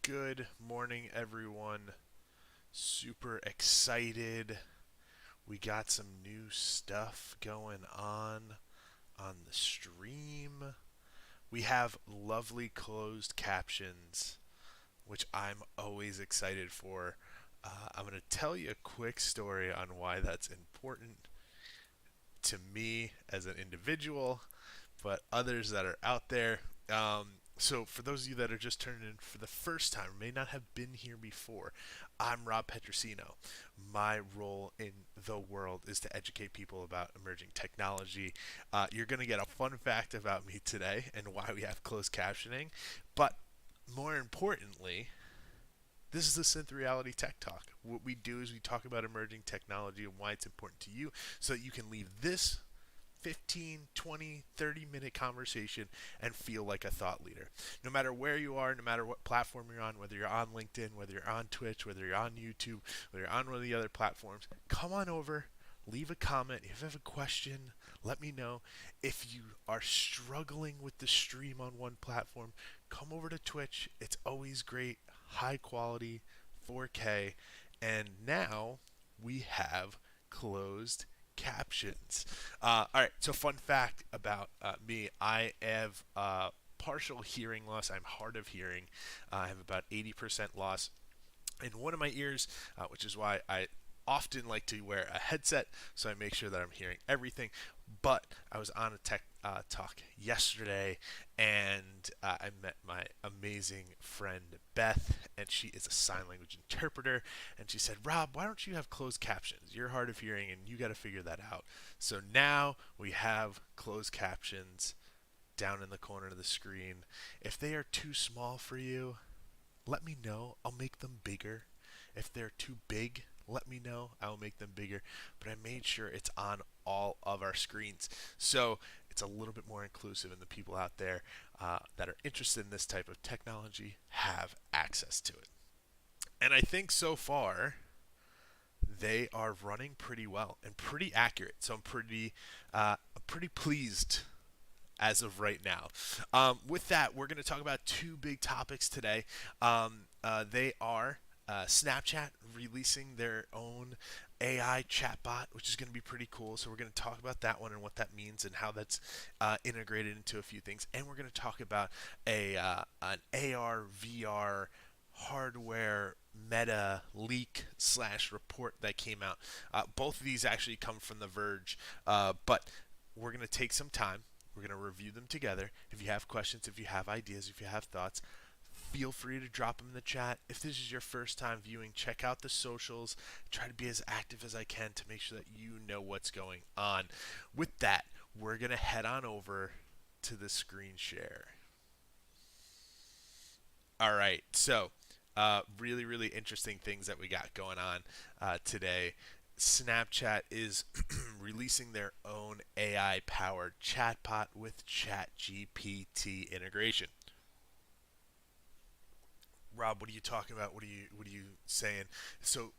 Good morning, everyone. Super excited. We got some new stuff going on the stream. We have lovely closed captions, which I'm always excited for. I'm going to tell you a quick story on why that's important to me as an individual, but others that are out there. So, for those of you that are just turning in for the first time, may not have been here before, I'm Rob Petrosino. My role in the world is to educate people about emerging technology. You're going to get a fun fact about me today and why we have closed captioning, but more importantly, this is the Synth Reality Tech Talk. What we do is we talk about emerging technology and why it's important to you so that you can leave this 15, 20, 30-minute conversation and feel like a thought leader. No matter where you are, no matter what platform you're on, whether you're on LinkedIn, whether you're on Twitch, whether you're on YouTube, whether you're on one of the other platforms, come on over, leave a comment. If you have a question, let me know. If you are struggling with the stream on one platform, come over to Twitch. It's always great, high quality, 4K. And now we have closed captions. All right, so fun fact about me, I have partial hearing loss. I'm hard of hearing. I have about 80% loss in one of my ears, which is why I often like to wear a headset so I make sure that I'm hearing everything. But I was on a tech talk yesterday and I met my amazing friend Beth, and she is a sign language interpreter. And she said, Rob, why don't you have closed captions? You're hard of hearing and you got to figure that out. So now we have closed captions down in the corner of the screen. If they are too small for you, let me know. I'll make them bigger. If they're too big, let me know. I'll make them bigger. But I made sure it's on all of our screens. So it's a little bit more inclusive, and the people out there that are interested in this type of technology have access to it. And I think so far they are running pretty well and pretty accurate. So I'm pretty pleased as of right now. With that, we're going to talk about two big topics today. They are Snapchat releasing their own AI chatbot, which is going to be pretty cool. So we're going to talk about that one and what that means and how that's integrated into a few things. And we're going to talk about an AR VR hardware meta leak slash report that came out. Both of these actually come from The Verge, but we're going to take some time. We're going to review them together. If you have questions, if you have ideas, if you have thoughts, feel free to drop them in the chat. If this is your first time viewing, check out the socials. Try to be as active as I can to make sure that you know what's going on. With that, we're going to head on over to the screen share. All right, so really, really interesting things that we got going on today. Snapchat is releasing their own AI powered chatbot with ChatGPT integration. Rob, what are you talking about? What are you saying? So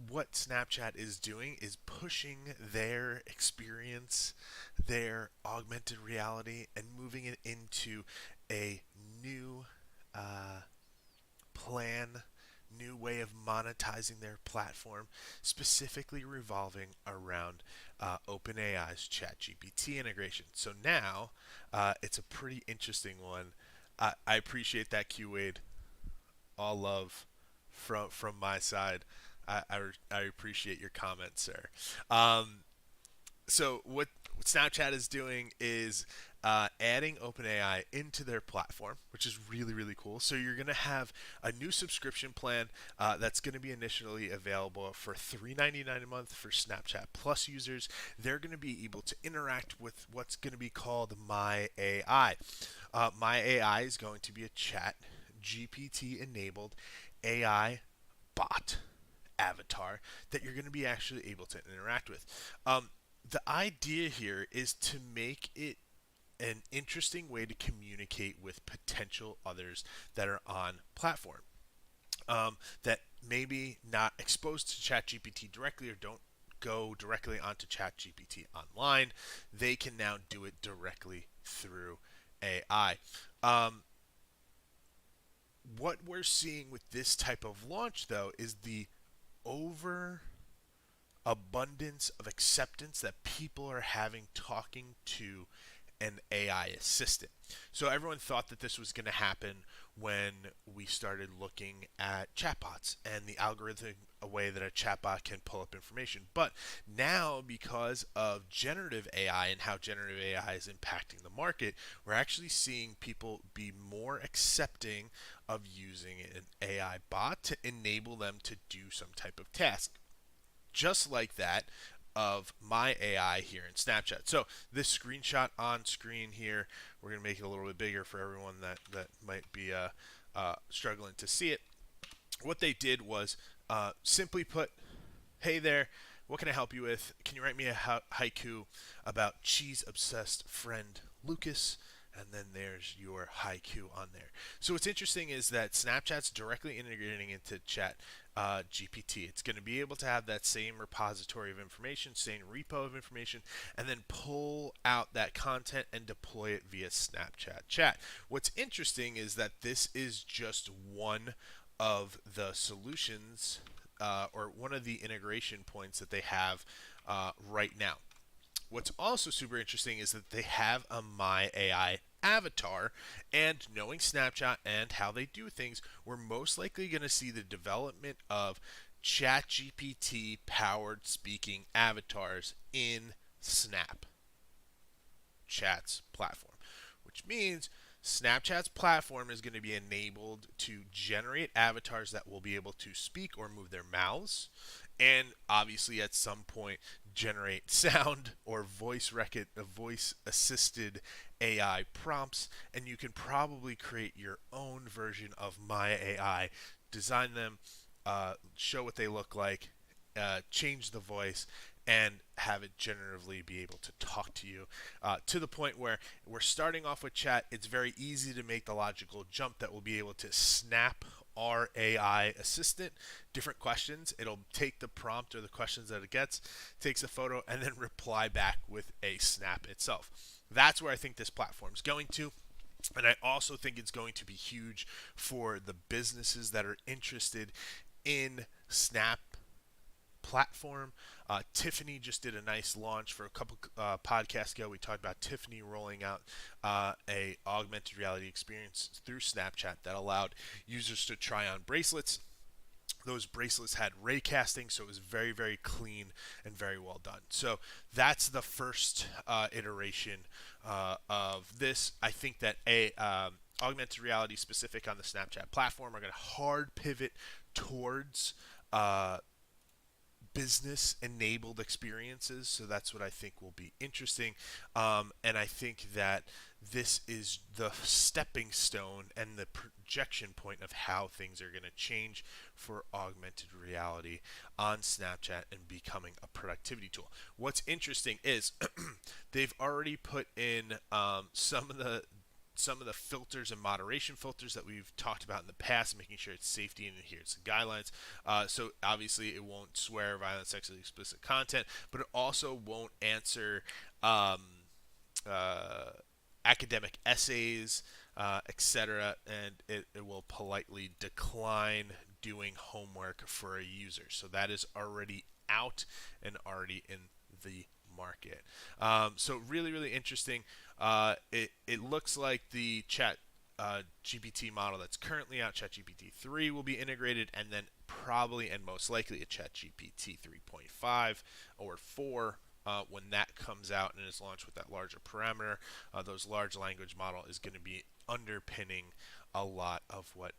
what Snapchat is doing is pushing their experience, their augmented reality, and moving it into a new uh, plan, new way of monetizing their platform, specifically revolving around OpenAI's ChatGPT integration. So now it's a pretty interesting one. I appreciate that, Q Wade. All love from my side. I appreciate your comments, sir. Um, so what Snapchat is doing is adding OpenAI into their platform, which is really really cool. So you're gonna have a new subscription plan that's gonna be initially available for $3.99 a month for Snapchat Plus users. They're gonna be able to interact with what's gonna be called My AI. My AI is going to be a Chat GPT enabled AI bot avatar that you're going to be actually able to interact with. The idea here is to make it an interesting way to communicate with potential others that are on platform, that maybe not exposed to ChatGPT directly or don't go directly onto ChatGPT online. They can now do it directly through AI. Um, What we're seeing with this type of launch, though, is the over abundance of acceptance that people are having talking to an AI assistant. So everyone thought that this was going to happen when we started looking at chatbots and the algorithmic way that a chatbot can pull up information. But now, because of generative AI and how generative AI is impacting the market, we're actually seeing people be more accepting of using an AI bot to enable them to do some type of task, just like that of my AI here in Snapchat. So this screenshot on screen here, we're going to make it a little bit bigger for everyone that might be struggling to see it. What they did was simply put, hey there, what can I help you with? Can you write me a haiku about cheese-obsessed friend Lucas? And then there's your haiku on there. So what's interesting is that Snapchat's directly integrating into Chat GPT. It's going to be able to have that same repository of information, same repo of information, and then pull out that content and deploy it via Snapchat Chat. What's interesting is that this is just one of the solutions or one of the integration points that they have right now. What's also super interesting is that they have a My AI avatar, and knowing Snapchat and how they do things, we're most likely going to see the development of ChatGPT powered speaking avatars in Snap Chat's platform, which means Snapchat's platform is going to be enabled to generate avatars that will be able to speak or move their mouths, and obviously at some point generate sound or voice assisted AI prompts, and you can probably create your own version of My AI, design them, show what they look like, change the voice, and have it generatively be able to talk to you to the point where we're starting off with chat. It's very easy to make the logical jump that we'll be able to snap our AI assistant different questions. It'll take the prompt or the questions that it gets, takes a photo, and then reply back with a snap itself. That's where I think this platform is going to. And I also think it's going to be huge for the businesses that are interested in Snap platform. Tiffany just did a nice launch for a couple podcasts ago. We talked about Tiffany rolling out a augmented reality experience through Snapchat that allowed users to try on bracelets. Those bracelets had ray casting, so it was very, very clean and very well done. So that's the first iteration of this. I think that augmented reality specific on the Snapchat platform are going to hard pivot towards business enabled experiences. So that's what I think will be interesting. And I think that this is the stepping stone and the projection point of how things are going to change for augmented reality on Snapchat and becoming a productivity tool. What's interesting is they've already put in some of the filters and moderation filters that we've talked about in the past, making sure it's safety and adherence to guidelines. So obviously it won't swear, violent, sexually explicit content, but it also won't answer academic essays, etc., and it will politely decline doing homework for a user. So that is already out and already in the market. So really, really interesting. It looks like the Chat GPT model that's currently out, ChatGPT 3, will be integrated, and then probably and most likely a ChatGPT 3.5 or 4 when that comes out and is launched with that larger parameter. Those large language model is going to be underpinning a lot of what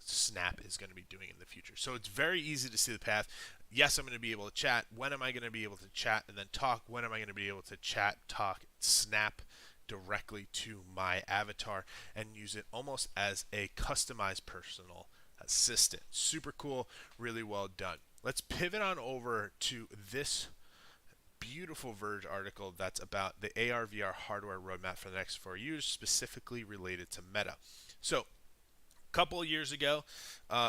Snap is going to be doing in the future. So it's very easy to see the path. Yes, I'm going to be able to chat. When am I going to be able to chat and then talk? When am I going to be able to chat, talk, snap directly to my avatar and use it almost as a customized personal assistant? Super cool, really well done. Let's pivot on over to this beautiful Verge article that's about the AR/VR hardware roadmap for the next 4 years, specifically related to Meta. So Couple of years ago,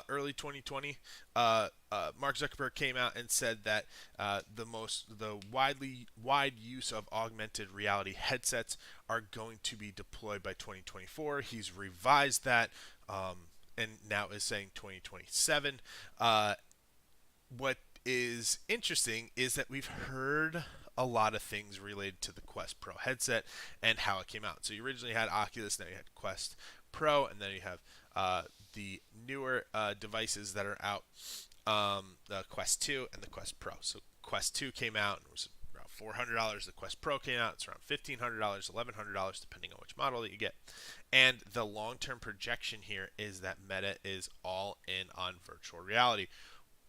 early 2020, Mark Zuckerberg came out and said that the wide use of augmented reality headsets are going to be deployed by 2024. He's revised that, and now is saying 2027. What is interesting is that we've heard a lot of things related to the Quest Pro headset and how it came out. So you originally had Oculus, now you had Quest Pro, and then you have the newer devices that are out, the Quest 2 and the Quest Pro. So Quest 2 came out and was around $400. The Quest Pro came out, it's around $1,500, $1,100, depending on which model that you get. And the long-term projection here is that Meta is all in on virtual reality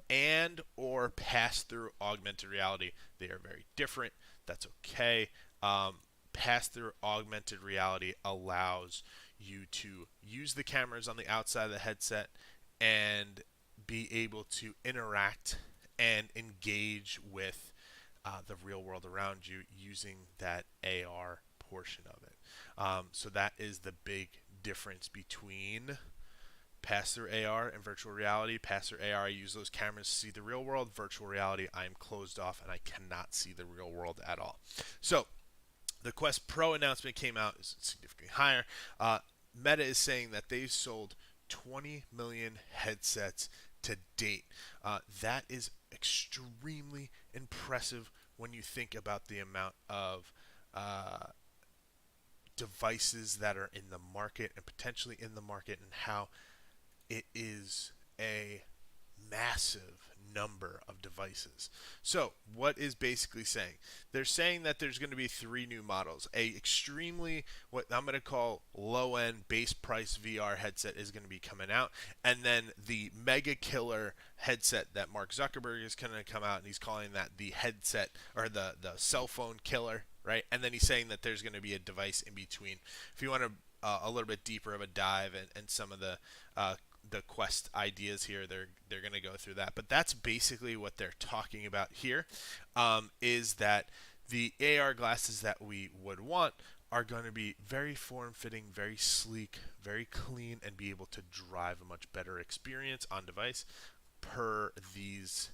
and or pass through augmented reality. They are very different. That's okay. Pass through augmented reality allows you to use the cameras on the outside of the headset and be able to interact and engage with the real world around you using that AR portion of it. So that is the big difference between pass-through AR and virtual reality. Pass-through AR, I use those cameras to see the real world. Virtual reality, I am closed off and I cannot see the real world at all. So the Quest Pro announcement came out, is significantly higher. Meta is saying that they've sold 20 million headsets to date. That is extremely impressive when you think about the amount of devices that are in the market and potentially in the market, and how it is a massive number of devices. So what is basically saying? They're saying that there's going to be three new models. A extremely, what I'm going to call low-end base price VR headset is going to be coming out, and then the mega killer headset that Mark Zuckerberg is going to come out, and he's calling that the headset, or the cell phone killer, right? And then he's saying that there's going to be a device in between. If you want to a little bit deeper of a dive and some of the Quest ideas here, they're going to go through that. But that's basically what they're talking about here, is that the AR glasses that we would want are going to be very form-fitting, very sleek, very clean, and be able to drive a much better experience on device per these,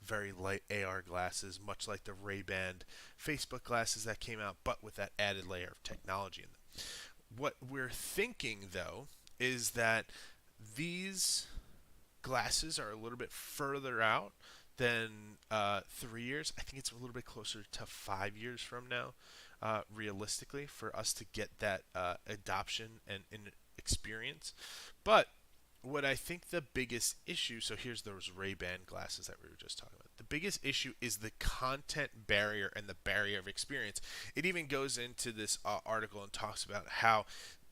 very light AR glasses, much like the Ray-Ban Facebook glasses that came out, but with that added layer of technology in them. What we're thinking, though, is that these glasses are a little bit further out than 3 years. I think it's a little bit closer to 5 years from now, realistically, for us to get that adoption and experience. But what I think the biggest issue, so here's those Ray-Ban glasses that we were just talking about. The biggest issue is the content barrier and the barrier of experience. It even goes into this article and talks about how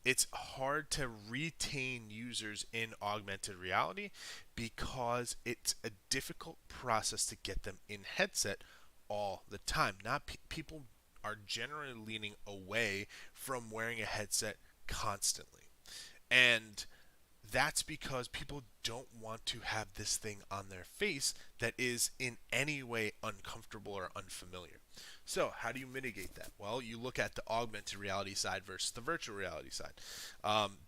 it's hard to retain users in augmented reality because it's a difficult process to get them in headset all the time. Not people are generally leaning away from wearing a headset constantly. And that's because people don't want to have this thing on their face that is in any way uncomfortable or unfamiliar. So how do you mitigate that? Well, you look at the augmented reality side versus the virtual reality side.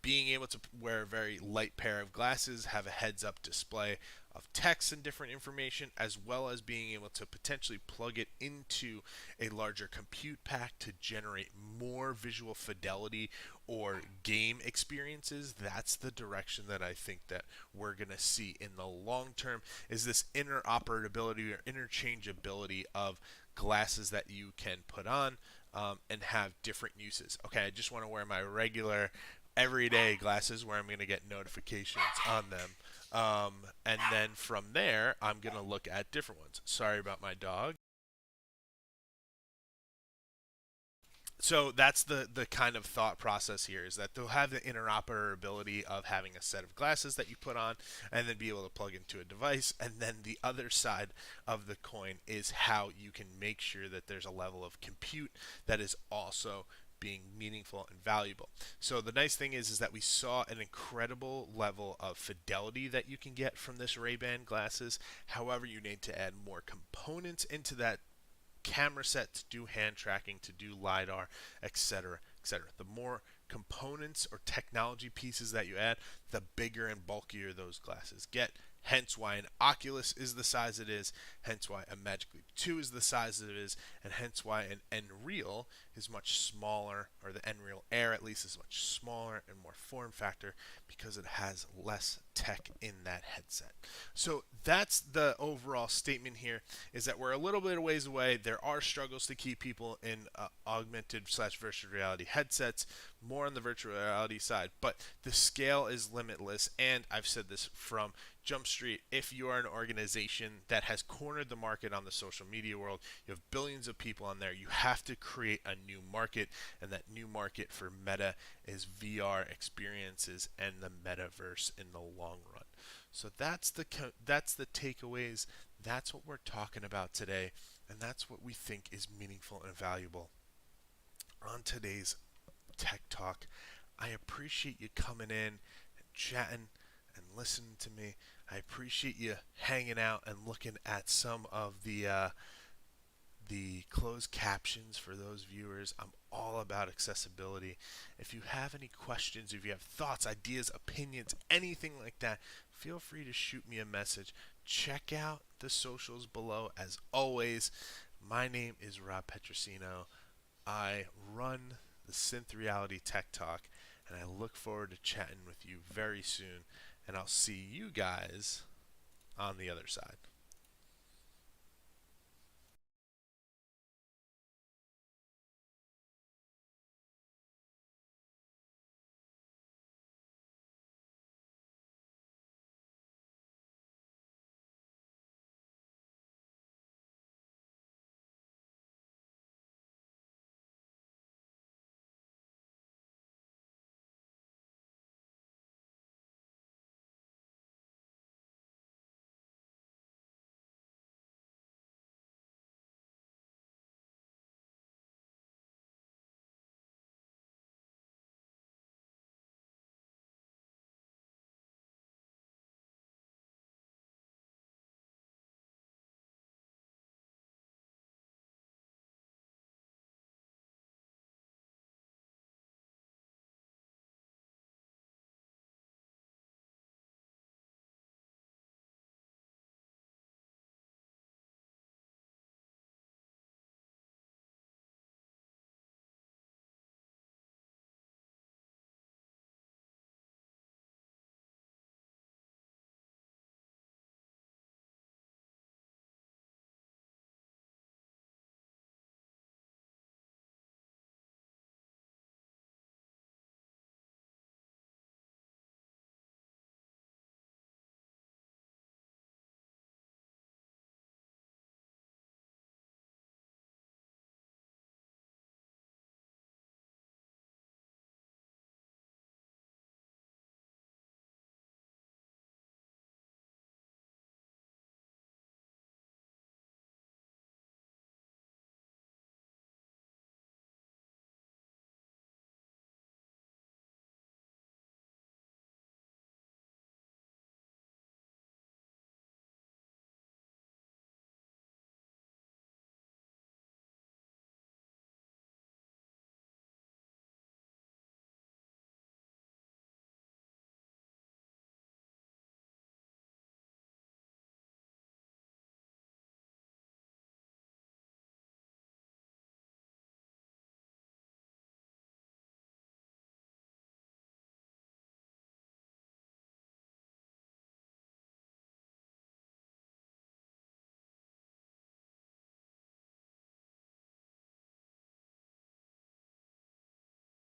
Being able to wear a very light pair of glasses, have a heads-up display of text and different information, as well as being able to potentially plug it into a larger compute pack to generate more visual fidelity or game experiences. That's the direction that I think that we're going to see in the long term, is this interoperability or interchangeability of glasses that you can put on and have different uses. Okay, I just want to wear my regular everyday glasses where I'm going to get notifications on them. And then from there, I'm going to look at different ones. Sorry about my dog. So that's the kind of thought process here, is that they'll have the interoperability of having a set of glasses that you put on and then be able to plug into a device. And then the other side of the coin is how you can make sure that there's a level of compute that is also being meaningful and valuable. So the nice thing is that we saw an incredible level of fidelity that you can get from this Ray-Ban glasses. However, you need to add more components into that camera set to do hand tracking, to do LiDAR, etc., etc. The more components or technology pieces that you add, the bigger and bulkier those glasses get. Hence why an Oculus is the size it is, hence why a Magic Leap 2 is the size it is, and hence why an Nreal is much smaller, or the Nreal Air at least is much smaller and more form factor because it has less tech in that headset. So that's the overall statement here, is that we're a little bit of ways away. There are struggles to keep people in augmented / virtual reality headsets, more on the virtual reality side, but the scale is limitless. And I've said this from Jump Street: if you are an organization that has cornered the market on the social media world, you have billions of people on there, you have to create a new market, and that new market for Meta is VR experiences and the metaverse in the long run. So that's the takeaways. That's what we're talking about today, and that's what we think is meaningful and valuable on today's Tech Talk. I appreciate you coming in and chatting and listening to me. I appreciate you hanging out and looking at some of the closed captions for those viewers. I'm all about accessibility. If you have any questions, if you have thoughts, ideas, opinions, anything like that, feel free to shoot me a message. Check out the socials below. As always, my name is Rob Petrosino. I run the Synth Reality Tech Talk, and I look forward to chatting with you very soon. And I'll see you guys on the other side.